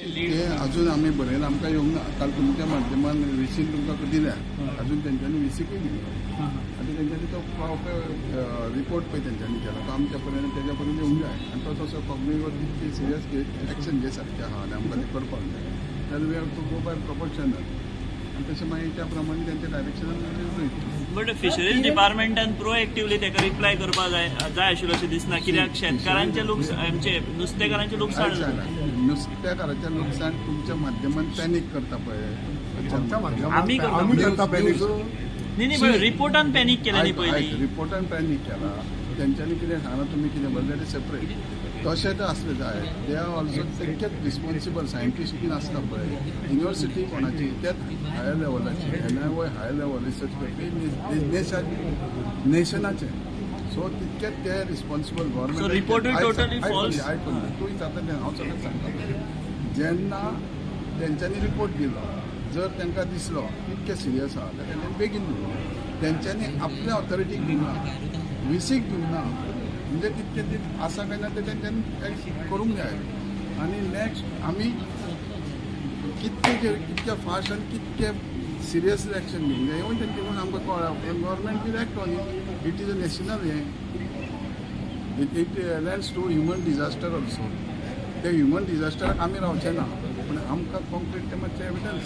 ते अजून आम्ही बरयला आमकां येवंक ना. काल तुमच्या माध्यमान व्हीसीन तुमकां दिल्या अजून तेंच्यांनी व्हीसीकूय दिलो आनी तेंच्यांनी तो रिपोर्ट पळय तेंच्यांनी केला तो आमच्या पर्यंत तेज्या पर्यंत येवंक जाय आनी तो तसो पब्लीकवर तितकी सिरियस एक्शन घे सारकें आहा आनी आमकां ते करपाक जाय. जाल्यार we have to go by proportional आनी तशें मागीर त्या प्रमाणे तेंच्या डायरेक्शनान वयतली. बट फिशरीज डिपार्टमेंटान प्रोएक्टिवली तेका रिप्लाय करपाक जाय आशिल्लो अशें दिसना कित्याक शेतकारांचे आमचे नुस्तेकारांचे लुकसाण जाता. नुस्तेकारांच्या लुकसाण तुमच्या माध्यमान पॅनीक करता पळय आमी करता पॅनीक. न्ही पण रिपोर्टान पॅनीक केला न्ही पयलीं. रिपोर्टान पॅनीक केला तेंच्यांनी कितें सांगला तुमी कितें बरयलें तें सेपरेट तशें तर आसलें जाय. दे आर ऑल्सो तितकेच रिस्पॉन्सिबल सायंटिस्ट बीन आसता पळय युनिवर्सिटी कोणाची त्याच हायर लेवलाची NIOY हायर लेवल रिसर्च करपी नेशनाचे सो तितकेच ते responsible So report is totally false? आयकून तूंय जाता तें हांव सगळें सांगता. जेन्ना तेंच्यांनी रिपोर्ट दिलो जर तांकां दिसलो इतकें सिरियस आहा जाल्यार तेंच्यांनी बेगीन दिलो. तेंच्यांनी आपल्या ऑथॉरिटीक दिवना व्हीसीक दिवना म्हणजे तितकें ते आसा काय ना ते तेंच्यांनी करूंक जाय. आनी नेक्स्ट आमी कितके फास्ट आनी कितके सिरियस एक्शन घेवंक जाय इवन तेंचे कोण आमकां कळ्ळा government will act on it is a national it lands to human disaster also. ते ह्युमन डिजास्टराक आमी रावचे ना पूण आमकां कॉन्क्रीट ते मातशें एविडन्स